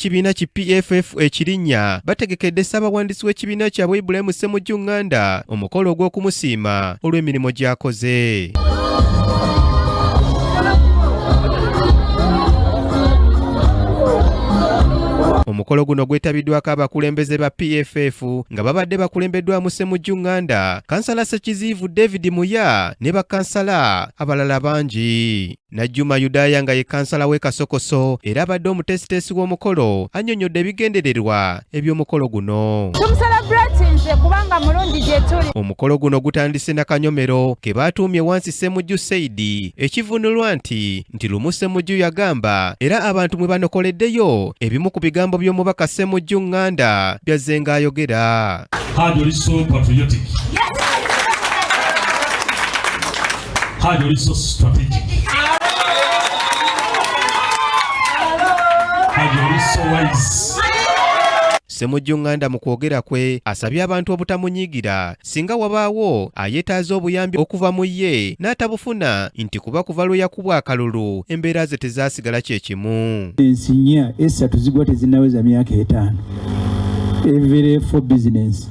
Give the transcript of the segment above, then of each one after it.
bannakibiina ki PFF ekirinnya bategekedde ssaabawandiisi w'ekibiina kyabwe Ibrahim Ssemujju Nganda omukolo ogw'okumusiima olw'emirimu gy'akoze. Omukolo guno gwetabiddwako abakulembeze ba PFF nga babadde bakulembeddwamu Ssemujju Nganda, kansala Ssekiziivu David Muya ne bakansala abalala bangi. Najjuma Yudaya nga ye kansala w'e Kasokoso era abadde omutesitesi w'omukolo annyonnyodde ebigendererwa eby'omukolo guno. Kubanga mulungi gye tuli. Omukolo guno gutandise na kanyomero ke baatuumye wansi Ssemujju Saidi ekivunulwa nti lumu Ssemujju yagamba era abantu mwe banokoleddeyo ebimu ku bigambo by'omubaka Ssemujju Nganda byazze ng'ayogera. Hadi oli so patriotic. Hadi oli so strategic. Hadi oli so wise. Ssemujju Nganda mu kwogera kwe asabye abantu obutamunyiigira singa wabaawo ayeetaaza obuyambi okuva mu ye n'atabufuna nti kuba kuva lwe yakubwa akalulu embeera ze tezaasigala kye kimu. Ensi nnya essatu zigwa tezinnaweza myaka 5. Every for business.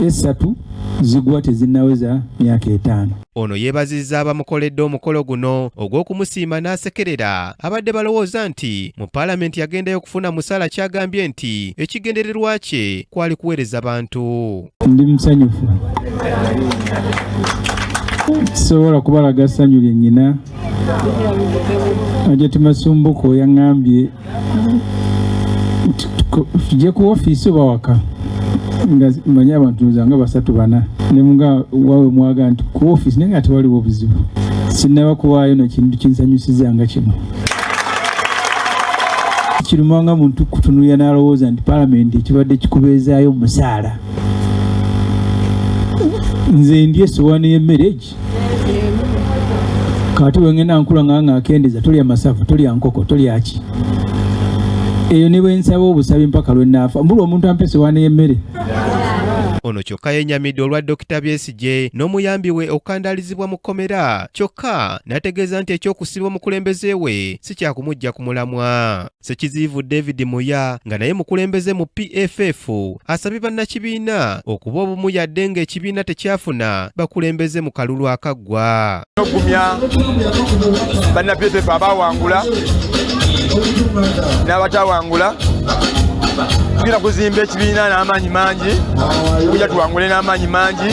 Essatu zigwa tezinnaweza myaka 5. Ono yeebazizza abamukoledde omukolo guno ogw'okumusiima n'asekerera abadde balowooza nti mu paalamenti yagendayo okufuna musaala kyagambye nti ekigendererwa kye kwali kuweereza bantu. Ndi musanyufu. Sobola kubalaga ssanyu lye nnyina. Ajeti Masumbuko yaŋŋambye tujje ku ofiisi oba waka. Nga manya abantu nga 3-4 ne mga wawe mwaga nti ku office nenga tewaliwo buzibu sinaba kuwaayo na kintu kinsanyusiza nga kino kirumanga muntu kutunuya n'alowooza nti parliament ekibadde kikubeezaayo musaala nze ndi essowaani y'emmere kati wengenda nkula nga akendeza tolya masavu tolya nkoko tolya ki eyo ne bwe nsaba obusabi mpaka lwe naafa mbulwa omuntu ampa essowaani y'emmere. Ono kyokka yennyamidde olwa Dr. Besigye n'omuyambi we okukandalizibwa mu kkomera kyokka n'ategeeza nti ekyokusiba omukulembeze we si kyakumujja ku mulamwa. Ssekiziivu David Muya nga naye mukulembeze mu PFF asabye bannakibiina okuba obumu yadde ng'ekibiina tekyafuna bakulembeze mu kalulu akaggwa. Okugumya banna PFF abaawangula n'abatawangula tugenda kuzimba ekibiina n'amaanyi mangi kujja tuwangule n'amaanyi mangi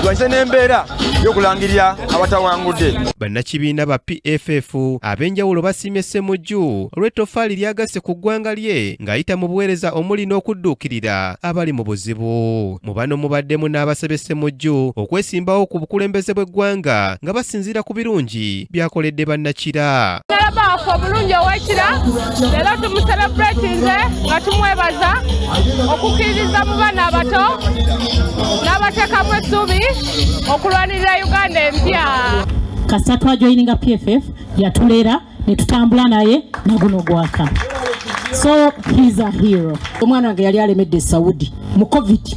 tuwanyise n'embeera y'okulangirira abatawangudde. Bannakibiina ba PFF ab'enjawulo basiimye Ssemujju olw'ettofaali lyagasse ku ggwanga lye ng'ayita mu buweereza omuli n'okudduukirira abali mu buzibu. Mu bano mubaddemu n'abasabye Ssemujju okwesimbawo ku bukulembeze bw'eggwanga nga basinziira ku birungi by'akoledde bannakira. Baako obulungi ow'ekira leero tumuselebratinze nga tumwebaza okukkiririza mu baana abato n'abateekamu essuubi okulwanirira Uganda empya. Kasita twajoyininga PFF yatulera ne tutambula naye naguno gwaka. So he's a hero. Omwana wange yali alemedde Saudi mu COVID.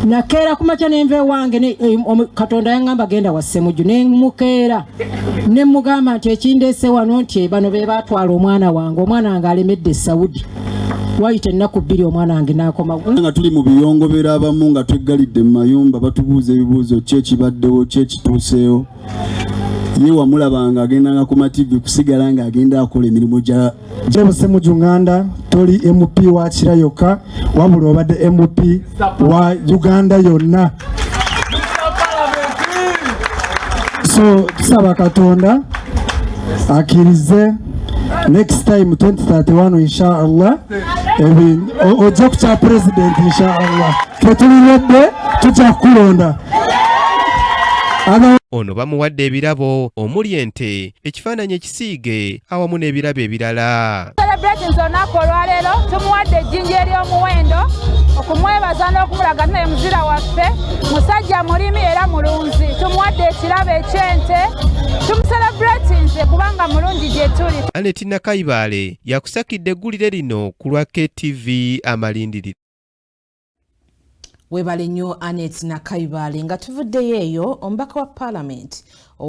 Nakeera kumakya n'enve wange Katonda yaŋŋamba genda wa Ssemujju ne mukeera ne mugamba nti ekindeese wano nti bano be baatwala omwana wange alemedde Saudi. Wayita ennaku 2 omwana wange n'akoma. Nga tuli mu biyongobera abamu nga tweggalidde mu mayumba batubuuza ebibuuzo ki ekibaddewo ki ekituuseewo. Ye wamulabanga agendanga ku mativi kusigala nga agenda akola emirimu gya Ssemujju Nganda toli MP wa Kira yokka wabula obadde MP wa Uganda yonna. So tusaba Katonda akkirize next time 2031 inshallah ojja kukya president inshallah tetulidde tujja kulonda. Ono bamuwadde ebirabo omuli ente ekifaananyi ekisiige awamu n'ebirabo ebirala. Celebrations olunaku olwaleero tumuwadde ejjinja ery'omuwendo okumwebaza n'okumulaga naye muzira waffe musajja mulimi era mulunzi. Tumuwadde ekirabo eky'ente tumuselebratinze kubanga mulungi gye tuli. Annette Nakayibaale yakusakidde eggulire lino ku lwa KTV Amalindiri. Webale nnyo Annette Nakayibaale nga tuvuddeyo eyo omubaka wa Parliament